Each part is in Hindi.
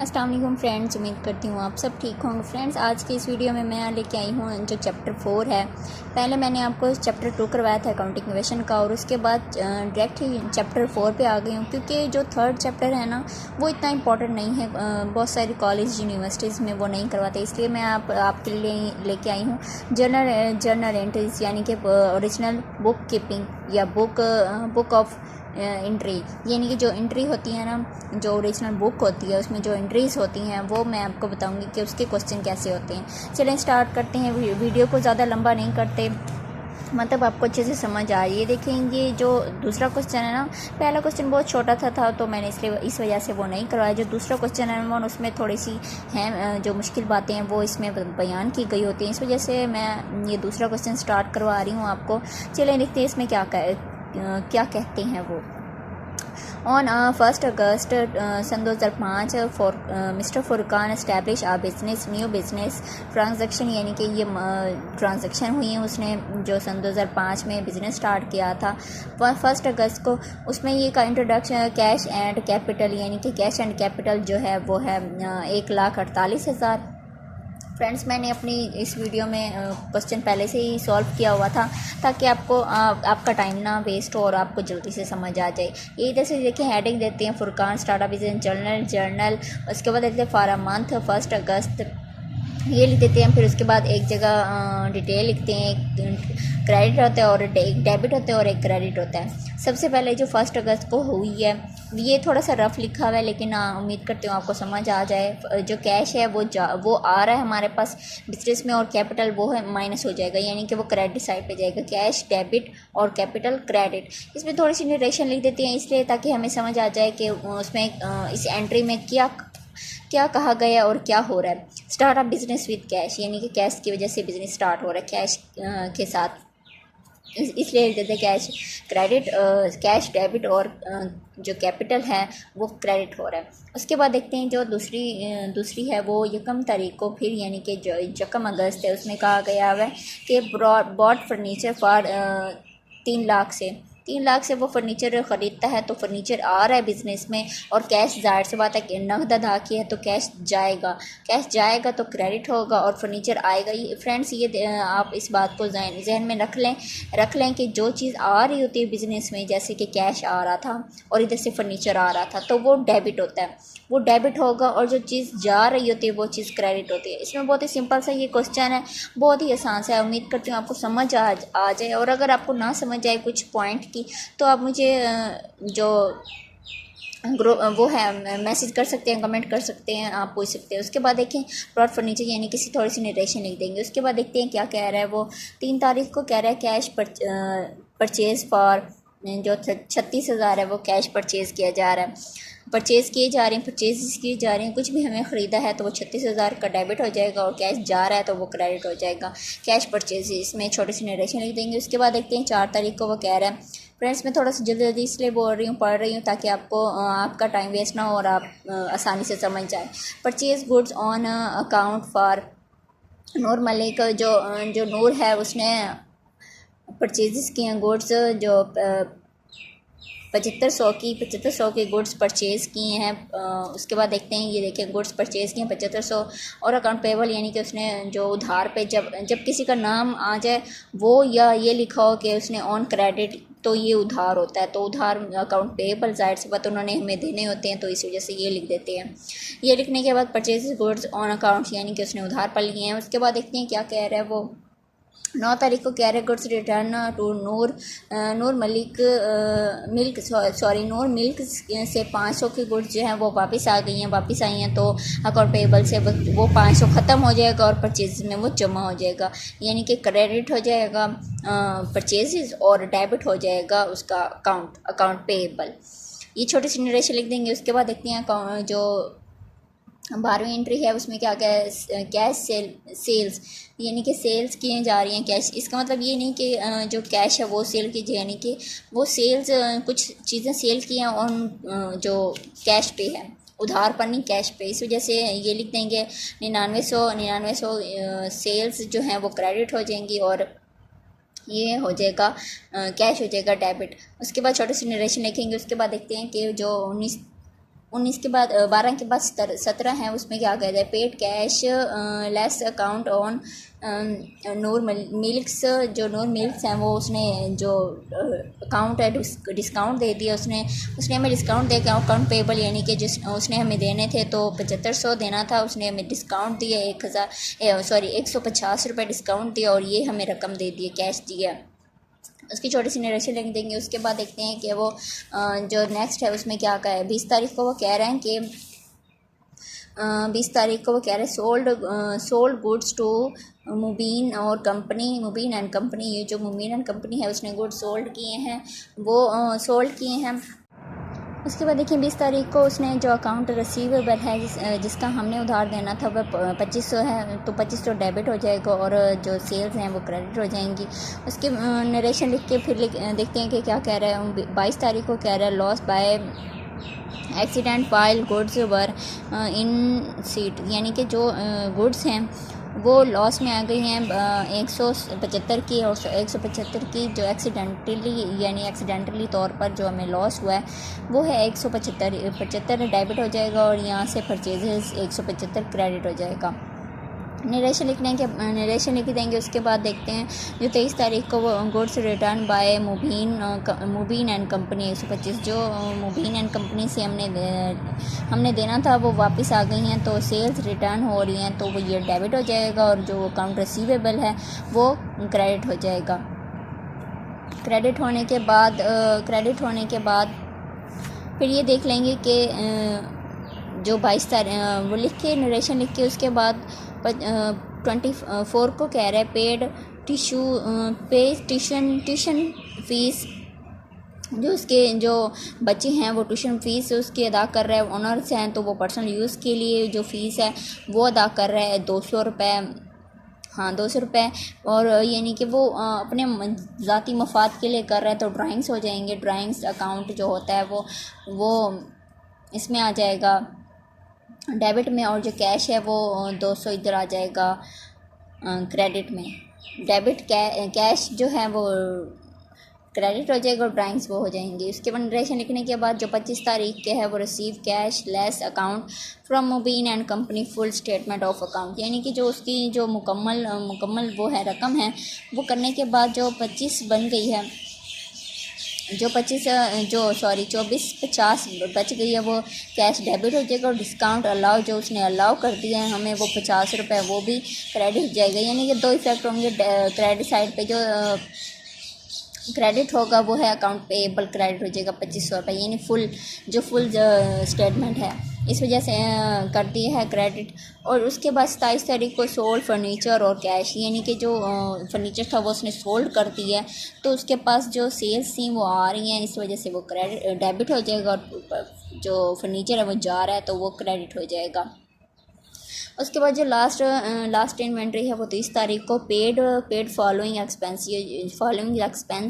अस्सलाम वालेकुम फ्रेंड्स, उम्मीद करती हूँ आप सब ठीक होंगे। फ्रेंड्स, आज की इस वीडियो में मैं लेके आई हूँ जो चैप्टर 4 है। पहले मैंने आपको चैप्टर 2 करवाया था अकाउंटिंग क्वेश्चन का, और उसके बाद डायरेक्ट ही चैप्टर 4 पे आ गई हूँ, क्योंकि जो थर्ड चैप्टर है ना वो इतना इंपॉर्टेंट नहीं है। बहुत सारी कॉलेज यूनिवर्सिटीज़ में वो नहीं करवाते, इसलिए मैं आपके लिए लेके आई हूँ जर्नल एंट्रीज, यानी कि ओरिजिनल बुक कीपिंग या बुक ऑफ एंट्री, यानी कि जो एंट्री होती है ना, जो ओरिजिनल बुक होती है उसमें जो एंट्रीज़ होती हैं वो मैं आपको बताऊंगी कि उसके क्वेश्चन कैसे होते हैं। चलें स्टार्ट करते हैं। वीडियो को ज़्यादा लंबा नहीं करते, मतलब आपको अच्छे से समझ आ रही है। देखेंगे जो दूसरा क्वेश्चन है ना, पहला क्वेश्चन बहुत छोटा था तो मैंने इसलिए इस वजह से वो नहीं करवाया। जो दूसरा क्वेश्चन है वो उसमें थोड़ी सी हैं जो मुश्किल बातें हैं वो इसमें बयान की गई होती हैं, इस वजह से मैं ये दूसरा क्वेश्चन स्टार्ट करवा रही हूँ आपको। चलें देखते हैं इसमें क्या कहते हैं वो। ऑन 1 अगस्त सन 2005 Mister Furqan establish a new business transaction, यानी कि ये ट्रांजैक्शन हुई है उसने जो सन 2005 में बिज़नेस स्टार्ट किया था 1 अगस्त को। उसमें ये का इंट्रोडक्शन कैश एंड कैपिटल, यानी कि कैश एंड कैपिटल जो है वो है 1,48,000। फ्रेंड्स, मैंने अपनी इस वीडियो में क्वेश्चन पहले से ही सॉल्व किया हुआ था ताकि आपको आपका टाइम ना वेस्ट हो और आपको जल्दी से समझ आ जाए। ये इधर से देखिए हेडिंग देते हैं फुरकान स्टार्टअप इज जर्नल, उसके बाद देते हैं फॉर अ मंथ 1 अगस्त, ये लिख देते हैं। फिर उसके बाद एक जगह डिटेल लिखते हैं, एक क्रेडिट होता है और एक डेबिट होता है और एक क्रेडिट होता है। सबसे पहले जो 1 अगस्त को हुई है ये थोड़ा सा रफ लिखा हुआ है, लेकिन उम्मीद करती हूँ आपको समझ आ जाए। जो कैश है वो आ रहा है हमारे पास बिजनेस में, और कैपिटल वो है माइनस हो जाएगा, यानी कि वो क्रेडिट साइड पे जाएगा। कैश डेबिट और कैपिटल क्रेडिट। इसमें थोड़ी सी नरेशन लिख देते हैं इसलिए ताकि हमें समझ आ जाए कि उसमें इस एंट्री में क्या क्या कहा गया और क्या हो रहा है। Start up business with cash, यानी कि कैश की वजह से बिजनेस स्टार्ट हो रहा है कैश के साथ, इसलिए लिख देते हैं कैश क्रेडिट, कैश डेबिट, और जो कैपिटल है वो क्रेडिट हो रहा है। उसके बाद देखते हैं जो दूसरी है वो 1 तारीख को, फिर यानी कि जो 1 अगस्त है उसमें कहा गया है कि बॉट फर्नीचर फॉर 3 लाख से वो फर्नीचर ख़रीदता है, तो फर्नीचर आ रहा है बिज़नेस में, और कैश जाहिर सी बात है कि नकद अदा किया है तो कैश जाएगा तो क्रेडिट होगा और फर्नीचर आएगा। ये फ्रेंड्स ये आप इस बात को जहन में रख लें कि जो चीज़ आ रही होती है बिज़नेस में, जैसे कि कैश आ रहा था और इधर से फर्नीचर आ रहा था, तो वो डेबिट होता है, वो डेबिट होगा, और जो चीज़ जा रही होती है वो चीज़ क्रेडिट होती है। इसमें बहुत ही सिंपल सा ये क्वेश्चन है, बहुत ही आसान सा है। उम्मीद करती हूँ आपको समझ आ जाए, और अगर आपको ना समझ आए कुछ पॉइंट की तो आप मुझे जो वो है मैसेज कर सकते हैं, कमेंट कर सकते हैं, आप पूछ सकते हैं। उसके बाद देखें ब्रॉड फर्नीचर, यानी किसी थोड़ी सी नरेशन लिख देंगे। उसके बाद देखते हैं क्या कह रहा है वो। 3 तारीख को कह रहा है कैश परचेज़ फॉर जो 36,000 है वो कैश परचेज़ किया जा रहा है, परचेज़ किए जा रहे हैं, परचेज़ किए जा रहे हैं। कुछ भी हमें ख़रीदा है तो वो 36,000 का डेबिट हो जाएगा, और कैश जा रहा है तो वो क्रेडिट हो जाएगा। कैश परचेज़, इसमें छोटी सी नरेशन लिख देंगे। उसके बाद देखते हैं 4 तारीख को वो कह रहा है। फ्रेंड्स, मैं थोड़ा सा जल्दी इसलिए बोल रही हूँ, पढ़ रही हूँ ताकि आपको आपका टाइम वेस्ट ना हो और आप आसानी से समझ जाए। Purchase goods on account for Noor Malik, जो नूर है उसने परचेज़ किए हैं गुड्स जो 7500 की गुड्स परचेज़ किए हैं। उसके बाद देखते हैं, ये देखें गुड्स परचेज़ किए हैं 7500, और अकाउंट पेबल, यानी कि उसने जो उधार पे जब किसी का नाम आ जाए वो, या ये लिखा हो कि उसने ऑन क्रेडिट, तो ये उधार होता है, तो उधार अकाउंट पेबल जाहिर सी बात उन्होंने हमें देने होते हैं, तो इस वजह से ये लिख देते हैं। ये लिखने के बाद परचेज गुड्स ऑन अकाउंट, यानी कि उसने उधार पर लिए हैं। उसके बाद देखते हैं क्या कह रहा है वो। 9 तारीख को कह रहे goods return to Noor milk से 500 की गुड्स जो हैं वो वापस आई हैं, तो अकाउंट पेबल से वो 500 ख़त्म हो जाएगा और परचेज में वो जमा हो जाएगा, यानी कि क्रेडिट हो जाएगा परचेजेस और डेबिट हो जाएगा उसका अकाउंट पेबल। ये छोटी सी नरेशन लिख देंगे। उसके बाद देखते हैं जो 12वीं एंट्री है उसमें क्या क्या है, कैश सेल्स, यानी कि सेल्स किए जा रही हैं कैश। इसका मतलब ये नहीं कि जो कैश है वो सेल कीजिए, यानी कि वो सेल्स कुछ चीज़ें सेल की हैं और जो कैश पे है, उधार पर नहीं कैश पे, इस वजह से ये लिख देंगे 9900 सेल्स जो हैं वो क्रेडिट हो जाएंगी और ये हो जाएगा कैश हो जाएगा डेबिट। उसके बाद छोटी सी नरेशन लिखेंगे। उसके बाद देखते हैं कि जो 19 के बाद 12 के बाद 17 है, उसमें क्या कहता है, paid cash less account on Noor milks. जो नूर मिल्क्स हैं वो उसने जो अकाउंट है डिस्काउंट दे दिया, उसने हमें डिस्काउंट दे के अकाउंट पेबल यानी कि जिस उसने हमें देने थे तो 7500 देना था, उसने हमें डिस्काउंट दिया 150 रुपये डिस्काउंट दिया और ये हमें रकम दे दी, कैश दिया। उसकी छोटी सी नरेशन लिख देंगे। उसके बाद देखते हैं कि वो जो नेक्स्ट है उसमें क्या कहा है। 20 तारीख को वो कह रहे हैं कि 20 तारीख को वो कह रहे हैं सोल्ड गुड्स टू मुबीन और कंपनी, मुबीन एंड कंपनी। ये जो मुबीन एंड कंपनी है उसने गुड्स सोल्ड किए हैं, वो सोल्ड किए हैं। उसके बाद देखिए 20 तारीख को उसने जो अकाउंट रिसीवेबल है जिसका हमने उधार देना था वह 2500 है, तो 2500 डेबिट हो जाएगा और जो सेल्स हैं वो क्रेडिट हो जाएंगी। उसके नरेशन लिख के फिर देखते हैं कि क्या कह रहा है। 22 तारीख को कह रहा है loss by accident while goods were in seat, यानी कि जो गुड्स हैं वो लॉस में आ गई हैं 175 की, और 175 की जो एक्सीडेंटली तौर पर जो हमें लॉस हुआ है वो है 175 डेबिट हो जाएगा और यहाँ से परचेजेस 175 क्रेडिट हो जाएगा। नरेशन लिख देंगे। उसके बाद देखते हैं जो 23 तारीख को वो goods return by Mubeen and company 125, जो मुबीन एंड कंपनी से हमने देना था वो वापस आ गई हैं, तो सेल्स रिटर्न हो रही हैं, तो वो ये डेबिट हो जाएगा और जो अकाउंट रिसीवेबल है वो क्रेडिट हो जाएगा। क्रेडिट होने के बाद फिर ये देख लेंगे कि जो 22 तारीख वो लिख के नरेशन लिख के उसके बाद 24 को कह रहा है पेड ट्यूशन फीस, जो उसके जो बच्चे हैं वो ट्यूशन फ़ीस उसकी अदा कर रहा है। ऑनर्स हैं तो वो पर्सनल यूज़ के लिए जो फ़ीस है वो अदा कर रहा है 200 रुपये, हाँ 200 रुपये, और यानी कि वो अपने ज़ाती मफाद के लिए कर रहा है, तो ड्राइंग्स हो जाएंगे। ड्राइंग्स अकाउंट जो होता है वो इसमें आ जाएगा डेबिट में, और जो कैश है वो 200 इधर आ जाएगा क्रेडिट में। डेबिट कैश जो है वो क्रेडिट हो जाएगा और ड्राइंग्स वो हो जाएंगी। उसके बाद नरेशन लिखने के बाद जो 25 तारीख के है वो receive cash less account from Mubeen and company full statement of account, यानी कि जो उसकी जो मुकम्मल वो है रकम है वो करने के बाद जो 25 बन गई है, जो 2450 बच गई है वो कैश डेबिट हो जाएगा और डिस्काउंट अलाउ जो उसने अलाउ कर दिया है हमें वो 50 रुपये वो भी क्रेडिट हो जाएगा। यानी कि 2 इफेक्ट होंगे। क्रेडिट साइड पे जो क्रेडिट होगा वो है अकाउंट पेएबल क्रेडिट हो जाएगा 2500 रुपये, यानी फुल स्टेटमेंट है इस वजह से कर दिया है क्रेडिट। और उसके बाद 27 तारीख को सोल्ड फर्नीचर और कैश, यानी कि जो फर्नीचर था वो उसने सोल्ड कर दिया है, तो उसके पास जो सेल्स थी वो आ रही हैं, इस वजह से वो क्रेडिट डेबिट हो जाएगा और जो फर्नीचर है वो जा रहा है तो वो क्रेडिट हो जाएगा। उसके बाद जो लास्ट इन्वेंट्री है वो 30 तारीख को पेड फॉलोइंग एक्सपेंस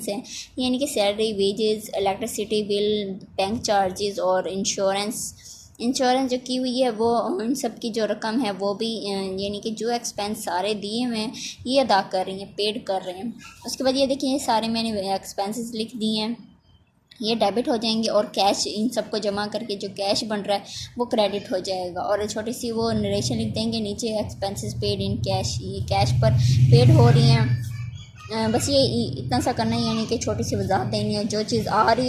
हैं, यानी कि salary, wages, electricity bill, bank charges और इंश्योरेंस जो की हुई है वो उन सब की जो रकम है वो भी यानी कि जो एक्सपेंस सारे दिए हुए हैं ये अदा कर रही हैं, पेड कर रहे हैं। उसके बाद ये देखिए ये सारे मैंने एक्सपेंसेस लिख दिए हैं, ये डेबिट हो जाएंगे और कैश इन सबको जमा करके जो कैश बन रहा है वो क्रेडिट हो जाएगा। और छोटी सी वो नरेशन लिख देंगे नीचे, एक्सपेंसेस पेड इन कैश, ये कैश पर पेड हो रही हैं। बस ये इतना सा करना है, यानी कि छोटी सी वजाहत देनी है। जो चीज़ आ रही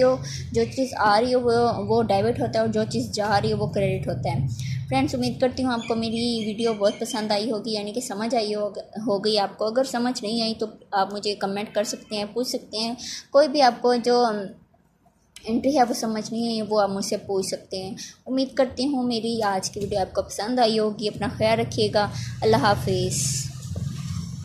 हो वो डेबिट होता है और जो चीज़ जा रही हो वो क्रेडिट होता है। फ्रेंड्स उम्मीद करती हूँ आपको मेरी वीडियो बहुत पसंद आई होगी, यानी कि समझ आई हो गई आपको। अगर समझ नहीं आई तो आप मुझे कमेंट कर सकते हैं, पूछ सकते हैं। कोई भी आपको जो एंट्री है वो समझ नहीं है वो आप मुझसे पूछ सकते हैं। उम्मीद करती हूँ मेरी आज की वीडियो आपको पसंद आई होगी। अपना ख्याल रखिएगा। अल्लाह हाफिज़।